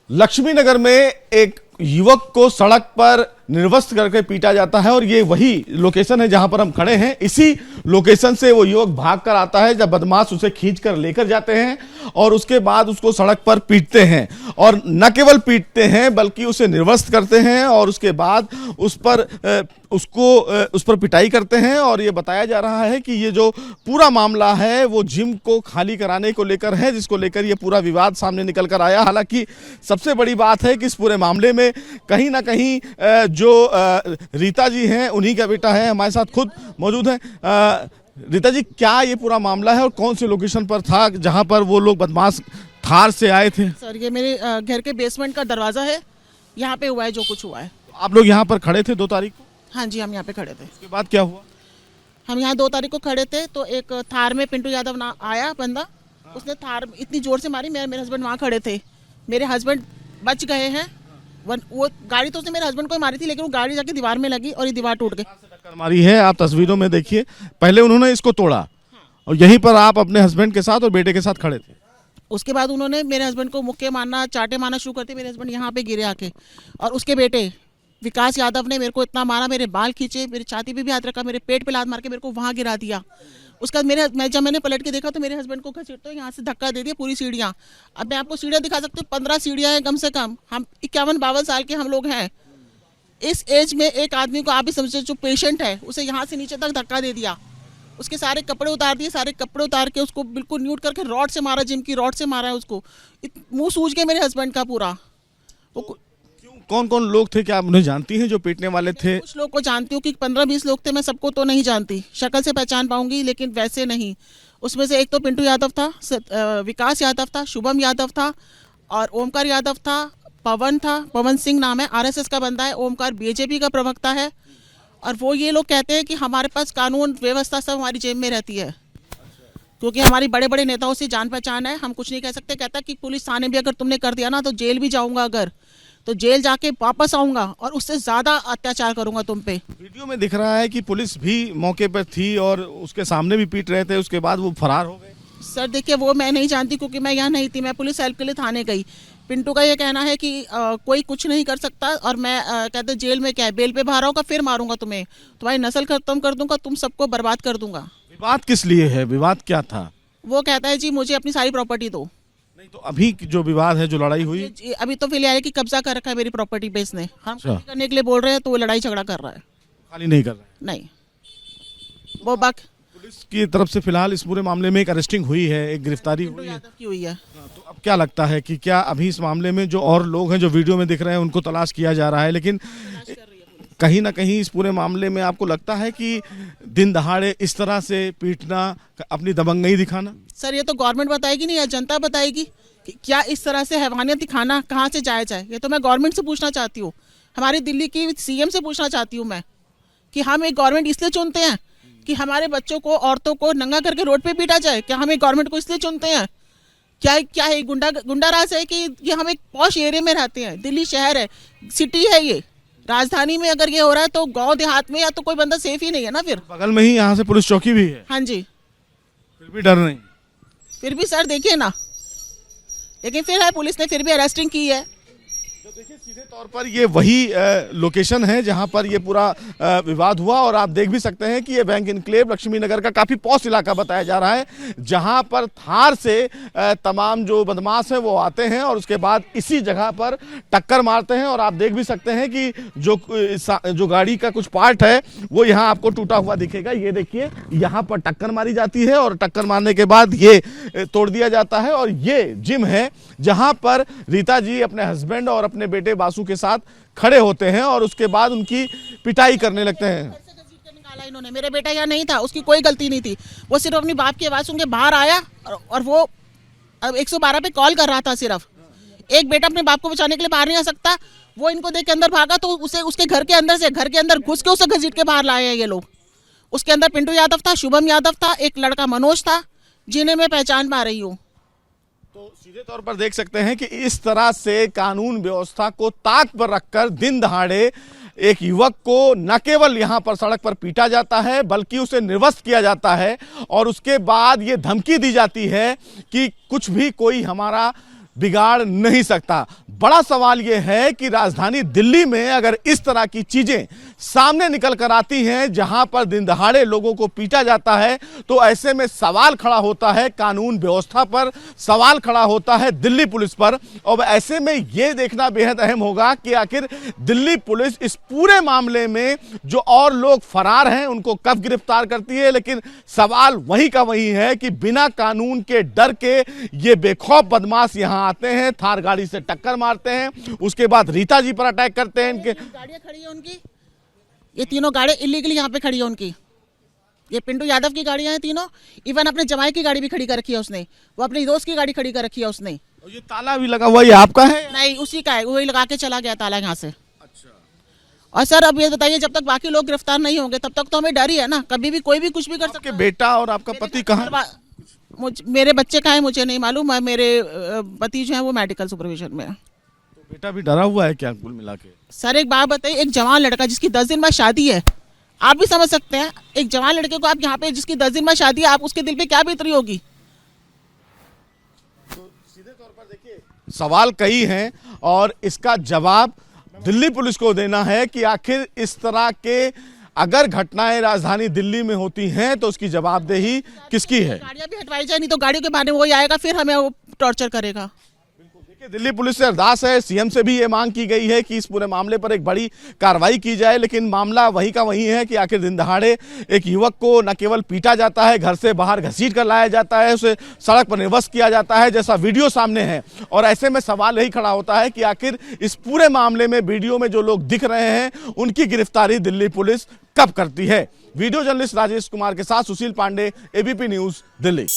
लक्ष्मी नगर में एक युवक को सड़क पर निर्वस्त्र करके पीटा जाता है और ये वही लोकेशन है जहां पर हम खड़े हैं। इसी लोकेशन से वो युवक भागकर आता है जब बदमाश उसे खींचकर लेकर जाते हैं और उसके बाद उसको सड़क पर पीटते हैं। और न केवल पीटते हैं बल्कि उसे निर्वस्त्र करते हैं और उसके बाद उस पर पिटाई करते हैं। और ये बताया जा रहा है कि ये जो पूरा मामला है वो जिम को खाली कराने को लेकर है, जिसको लेकर ये पूरा विवाद सामने निकल कर आया। हालांकि सबसे बड़ी बात है कि इस पूरे मामले में कहीं ना कहीं जो रीता जी हैं उन्हीं का बेटा है, हमारे साथ खुद मौजूद हैं। रीता जी, क्या ये पूरा मामला है और कौन से लोकेशन पर था जहां पर वो लोग बदमाश थार से आए थे? सर, ये मेरे घर के बेसमेंट का दरवाजा है, यहाँ पे हुआ है जो कुछ हुआ है। आप लोग यहाँ पर खड़े थे 2 तारीख को? हाँ जी, हम यहाँ पे खड़े थे। उसके बाद क्या हुआ? हम यहाँ 2 तारीख को खड़े थे तो एक थार में पिंटू यादव ना आया बंदा, उसने थार इतनी जोर से मारी, मेरे हस्बैंड वहाँ खड़े थे, मेरे हस्बैंड बच गए हैं। वो गाड़ी तो उसने मेरे हस्बैंड को ही मारी थी, लेकिन वो गाड़ी जाके दीवार में लगी और ये दीवार टूट गई। टक्कर मारी है, आप तस्वीरों में देखिए। पहले उन्होंने इसको तोड़ा और यहीं पर आप अपने हस्बैंड के साथ और बेटे के साथ खड़े थे। उसके बाद उन्होंने मेरे हस्बैंड को मुक्के मारना, चाटे मारना शुरू करते, मेरे हस्बैंड यहाँ पे गिरे आके। और उसके बेटे विकास यादव ने मेरे को इतना मारा, मेरे बाल खींचे, मेरी छाती पे भी हाथ रखा, मेरे पेट पे लात मार के मेरे को वहाँ गिरा दिया। उसका जब मैंने पलट के देखा तो मेरे हस्बैंड को घसीटते यहाँ से धक्का दे दिया पूरी सीढ़ियाँ। अब मैं आपको सीढ़ियाँ दिखा सकती हूँ, 15 सीढ़ियाँ हैं कम से कम। हम 51-52 साल के हम लोग हैं। इस एज में एक आदमी को आप भी समझते, जो पेशेंट है, उसे यहाँ से नीचे तक धक्का दे दिया। उसके सारे कपड़े उतार दिए, सारे कपड़े उतार के उसको बिल्कुल न्यूट करके रॉड से मारा, जिम की रॉड से मारा है उसको। मुंह सूज गया मेरे हस्बैंड का पूरा। कौन कौन लोग थे, क्या आप उन्हें जानती हैं जो पीटने वाले थे? कुछ लोग को जानती हूँ कि 15-20 लोग थे, मैं सबको तो नहीं जानती, शक्ल से पहचान पाऊंगी लेकिन वैसे नहीं। उसमें से एक तो पिंटू यादव था, विकास यादव था, शुभम यादव था और ओमकार यादव था, पवन था, पवन सिंह नाम है, आरएसएस का बंदा है। ओमकार बीजेपी का प्रवक्ता है। और वो ये लोग कहते हैं कि हमारे पास कानून व्यवस्था सब हमारी जेब में रहती है, क्योंकि हमारी बड़े बड़े नेताओं से जान पहचान है, हम कुछ नहीं कह सकते। कहता कि पुलिस थाने भी अगर तुमने कर दिया ना तो जेल भी जाऊंगा, अगर तो जेल जाके वापस आऊंगा और उससे ज्यादा अत्याचार करूंगा तुम पे। वीडियो में दिख रहा है कि पुलिस भी मौके पर थी और उसके सामने भी पीट रहे थे, उसके बाद वो फरार हो गए। सर देखिए, वो मैं नहीं जानती क्योंकि मैं यहाँ नहीं थी, मैं पुलिस हेल्प के लिए थाने गई। पिंटू का ये कहना है कि कोई कुछ नहीं कर सकता और मैं कहते जेल में क्या है, बेल पे बाहर आऊंगा फिर मारूंगा तुम्हें, तुम्हारी नस्ल खत्म कर दूंगा, तुम सबको बर्बाद कर दूंगा। विवाद किस लिए है, विवाद क्या था? वो कहता है जी मुझे अपनी सारी प्रॉपर्टी दो। नहीं तो अभी जो विवाद है, जो लड़ाई हुई, अभी तो फिलहाल है कि कब्जा कर रखा है मेरी प्रॉपर्टी पे इसने। हम खाली करने के लिए बोल रहे हैं तो वो लड़ाई झगड़ा कर रहा है। खाली नहीं कर रहा है? नहीं, वो पुलिस की तरफ से फिलहाल इस पूरे मामले में एक अरेस्टिंग हुई है, एक गिरफ्तारी हुई है। तो अब क्या लगता है कि क्या अभी इस मामले में जो और लोग हैं जो वीडियो में दिख रहे हैं उनको तलाश किया जा रहा है, लेकिन कहीं ना कहीं इस पूरे मामले में आपको लगता है कि दिन दहाड़े इस तरह से पीटना, अपनी दबंगई दिखाना? सर ये तो गवर्नमेंट बताएगी नहीं या जनता बताएगी कि क्या इस तरह से हैवानियत दिखाना कहाँ से जायज़ है? ये तो मैं गवर्नमेंट से पूछना चाहती हूँ, हमारी दिल्ली की सीएम से पूछना चाहती हूँ मैं कि हम एक गवर्नमेंट इसलिए चुनते हैं कि हमारे बच्चों को, औरतों को नंगा करके रोड पे पीटा जाए? क्या हम एक गवर्नमेंट को इसलिए चुनते हैं? क्या है गुंडा राज है कि हम एक पॉश एरिया में रहते हैं? दिल्ली शहर है, सिटी है, ये राजधानी में अगर ये हो रहा है तो गांव देहात में या तो कोई बंदा सेफ ही नहीं है ना। फिर बगल में ही यहाँ से पुलिस चौकी भी है। हाँ जी, फिर भी डर नहीं? फिर भी सर देखिए ना, लेकिन फिर है पुलिस ने फिर भी अरेस्टिंग की है। तो देखिए सीधे तौर पर ये वही लोकेशन है जहां पर ये पूरा विवाद हुआ और आप देख भी सकते हैं कि ये बैंक इनक्लेव लक्ष्मी नगर का काफी पॉश इलाका बताया जा रहा है, जहां पर थार से तमाम जो बदमाश हैं वो आते हैं और उसके बाद इसी जगह पर टक्कर मारते हैं। और आप देख भी सकते हैं कि जो गाड़ी का कुछ पार्ट है वो यहाँ आपको टूटा हुआ दिखेगा। ये देखिए, यहाँ पर टक्कर मारी जाती है और टक्कर मारने के बाद ये तोड़ दिया जाता है। और ये जिम है जहां पर रीता जी अपने हस्बैंड और अपने बेटे बासु के साथ खड़े होते हैं और उसके बाद उनकी पिटाई करने लगते हैं। निकाला इन्होंने, मेरे बेटा यहाँ नहीं था, उसकी कोई गलती नहीं थी, वो सिर्फ अपनी बाप की आवाज सुन के बाहर आया और वो अब 112 पे कॉल कर रहा था। सिर्फ एक बेटा अपने बाप को बचाने के लिए बाहर नहीं आ सकता, वो इनको देख के अंदर भागा तो उसे उसके घर के अंदर घुस के उसे घसीट के बाहर लाए हैं ये लोग। उसके अंदर पिंटू यादव था, शुभम यादव था, एक लड़का मनोज था जिन्हें मैं पहचान पा रही हूँ। तो सीधे तौर पर देख सकते हैं कि इस तरह से कानून व्यवस्था को ताक पर रखकर दिन दहाड़े एक युवक को न केवल यहां पर सड़क पर पीटा जाता है बल्कि उसे निर्वस्त्र किया जाता है और उसके बाद ये धमकी दी जाती है कि कुछ भी कोई हमारा बिगाड़ नहीं सकता। बड़ा सवाल यह है कि राजधानी दिल्ली में अगर इस तरह की चीजें सामने निकल कर आती हैं, जहां पर दिन दहाड़े लोगों को पीटा जाता है, तो ऐसे में सवाल खड़ा होता है कानून व्यवस्था पर, सवाल खड़ा होता है दिल्ली पुलिस पर। और ऐसे में यह देखना बेहद अहम होगा कि आखिर दिल्ली पुलिस इस पूरे मामले में जो और लोग फरार हैं उनको कब गिरफ्तार करती है। लेकिन सवाल वही का वही है कि बिना कानून के डर के ये बेखौफ बदमाश यहां आते हैं, थार गाड़ी से टक्कर मारते हैं, उसके बाद रीता जी पर अटैक करते हैं। इनके गाड़ियां खड़ी है उनकी, ये तीनों गाड़ियां इलीगली यहाँ पे खड़ी है उनकी। ये पिंटू यादव की गाड़ियां हैं तीनों। इवन अपने जमाई की गाड़ी भी खड़ी कर रखी है उसने, वो अपनी दोस्त की गाड़ी खड़ी कर रखी है उसने। और ये ताला भी लगा हुआ, ये आपका है? नहीं, उसी का है, वही लगा के चला गया ताला यहाँ से। और सर अब ये बताइए, जब तक बाकी लोग गिरफ्तार नहीं होंगे तब तक तो हमें डर ही है ना, कभी भी कोई भी कुछ भी कर सकता है। बेटा और आपका पति कहाँ? मेरे बच्चे कहाँ हैं मुझे नहीं मालूम, मेरे पति जो है वो मेडिकल सुपरविजन में है। तो बेटा भी डरा हुआ है क्या कुल मिला के? सर एक बात बताइए, एक जवान लड़का जिसकी 10 दिन बाद शादी है, आप भी समझ सकते हैं, एक जवान लड़के को आप यहाँ पे जिसकी 10 दिन बाद शादी है, आप उसके दिल पे क्या बीतरी होगी? तो सीधे तौर पर देखिए सवाल कई हैं और इसका जवाब दिल्ली पुलिस को देना है कि आखिर इस तरह के अगर घटनाएं राजधानी दिल्ली में होती हैं तो उसकी जवाबदेही किसकी है। गाड़ियां भी हटवाई जाए, नहीं तो गाड़ियों के बारे में वही आएगा, फिर हमें वो टॉर्चर करेगा। देखिए दिल्ली पुलिस से अरदास है, सीएम से भी ये मांग की गई है कि इस पूरे मामले पर एक बड़ी कार्रवाई की जाए। लेकिन मामला वही का वही है कि आखिर दिन दहाड़े एक युवक को न केवल पीटा जाता है, घर से बाहर घसीट कर लाया जाता है, उसे सड़क पर निर्वस्त्र किया जाता है, जैसा वीडियो सामने है। और ऐसे में सवाल यही खड़ा होता है कि आखिर इस पूरे मामले में वीडियो में जो लोग दिख रहे हैं उनकी गिरफ्तारी दिल्ली पुलिस कब करती है। वीडियो जर्नलिस्ट राजेश कुमार के साथ सुशील पांडे, एबीपी न्यूज, दिल्ली।